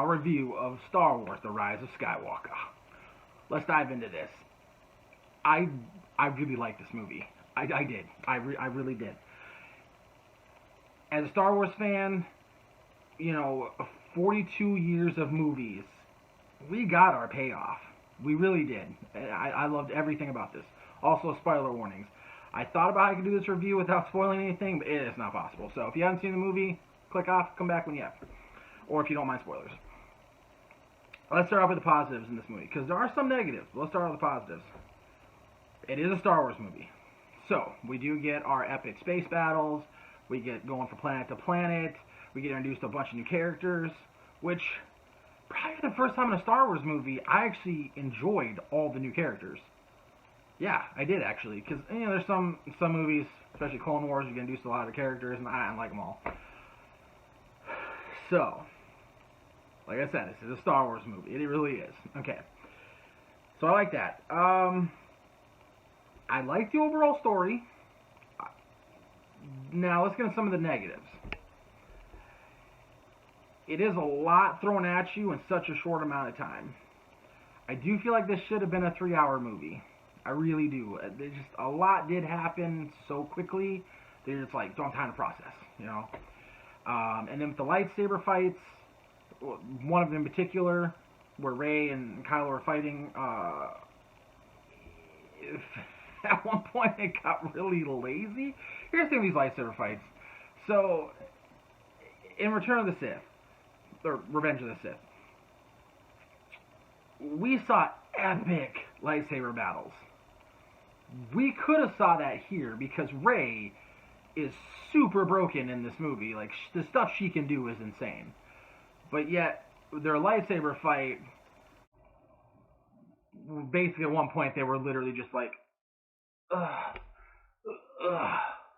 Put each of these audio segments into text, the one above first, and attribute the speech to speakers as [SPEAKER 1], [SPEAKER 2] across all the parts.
[SPEAKER 1] our review of Star Wars: The Rise of Skywalker. Let's dive into this. I really like this movie. I did. I really did. As a Star Wars fan, 42 years of movies, we got our payoff. We really did. I loved everything about this. Also, spoiler warnings. I thought about how I could do this review without spoiling anything, but it is not possible. So if you haven't seen the movie, click off, come back when you have. Or if you don't mind spoilers. Let's start off with the positives in this movie, because there are some negatives. Let's start with the positives. It is a Star Wars movie. So, we do get our epic space battles, we get going from planet to planet, we get introduced to a bunch of new characters, which, probably the first time in a Star Wars movie, I actually enjoyed all the new characters. Yeah, I did actually, because, there's some movies, especially Clone Wars, you get introduced to a lot of the characters, and I don't like them all. So, like I said, this is a Star Wars movie. It really is. Okay. So I like that. I like the overall story. Now, let's get into some of the negatives. It is a lot thrown at you in such a short amount of time. I do feel like this should have been a 3-hour movie. I really do. There's just a lot did happen so quickly that it's like, don't have time to process, And then with the lightsaber fights, one of them in particular, where Rey and Kylo are fighting, at one point it got really lazy. Here's the thing with these lightsaber fights. So, in Return of the Sith, or Revenge of the Sith, we saw epic lightsaber battles. We could have saw that here, because Rey is super broken in this movie. Like, the stuff she can do is insane. But yet, their lightsaber fight, basically at one point they were literally just like,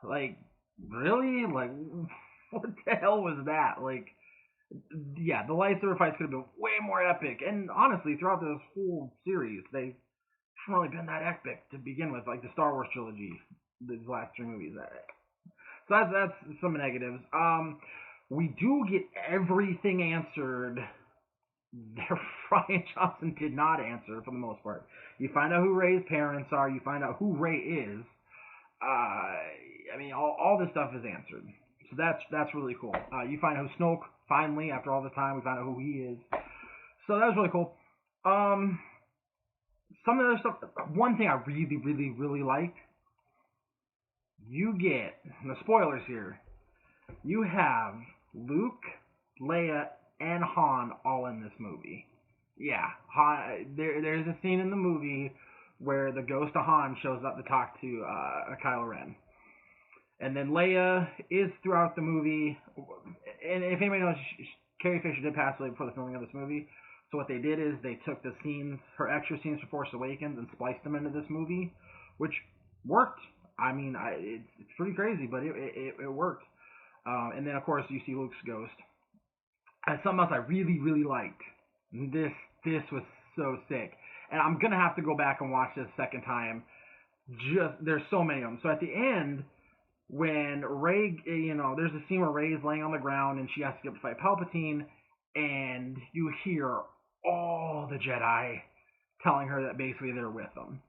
[SPEAKER 1] like, really? Like, what the hell was that? Like, yeah, the lightsaber fights could have been way more epic. And honestly, throughout this whole series, they haven't really been that epic to begin with, like the Star Wars trilogy, these last 3 movies. So that's some negatives. We do get everything answered that Rian Johnson did not answer for the most part. You find out who Rey's parents are. You find out who Rey is. All this stuff is answered. So that's really cool. You find out who Snoke, finally, after all the time, we find out who he is. So that was really cool. Some of the other stuff, one thing I really, really, really liked, you get, the spoilers here, you have Luke, Leia, and Han all in this movie. Yeah, Han. There's a scene in the movie where the ghost of Han shows up to talk to Kylo Ren. And then Leia is throughout the movie, and if anybody knows, Carrie Fisher did pass away before the filming of this movie. So what they did is they took the scenes, her extra scenes for Force Awakens, and spliced them into this movie, which worked. It's pretty crazy, but it worked. And then, of course, you see Luke's ghost. And something else I really, really liked. This was so sick. And I'm going to have to go back and watch this a second time. There's so many of them. So at the end, when Rey, there's a scene where Rey is laying on the ground and she has to get to fight Palpatine, and you hear all the Jedi telling her that basically they're with them.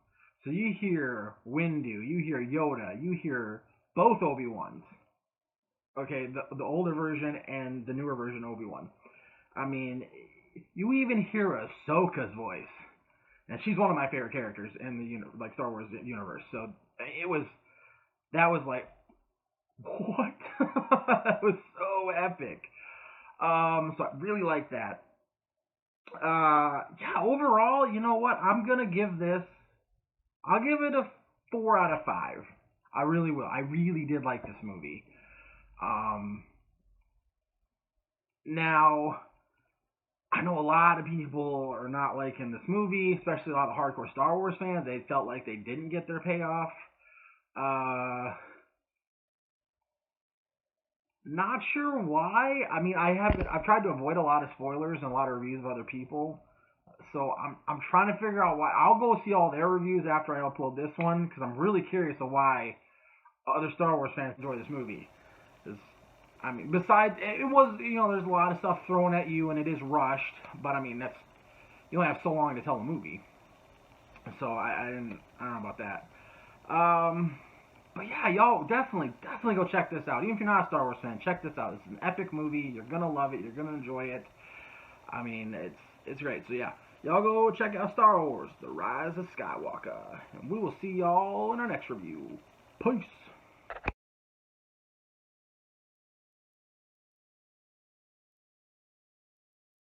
[SPEAKER 1] So you hear Windu, you hear Yoda, you hear both Obi-Wans. Okay, the older version and the newer version Obi-Wan. You even hear Ahsoka's voice. And she's one of my favorite characters in the Star Wars universe. So that was like, what? That was so epic. So I really like that. Overall, you know what? I'll give it a 4 out of 5. I really will. I really did like this movie. Now, I know a lot of people are not liking this movie, especially a lot of hardcore Star Wars fans. They felt like they didn't get their payoff. Not sure why. I've tried to avoid a lot of spoilers and a lot of reviews of other people. So I'm trying to figure out why. I'll go see all their reviews after I upload this one, because I'm really curious of why other Star Wars fans enjoy this movie. I mean, besides, it was, there's a lot of stuff thrown at you and it is rushed, but I mean, you only have so long to tell a movie. So I don't know about that. But yeah, y'all definitely go check this out. Even if you're not a Star Wars fan, check this out. It's an epic movie. You're gonna love it. You're gonna enjoy it. I mean, it's great. So yeah, y'all go check out Star Wars: The Rise of Skywalker, and we will see y'all in our next review. Peace.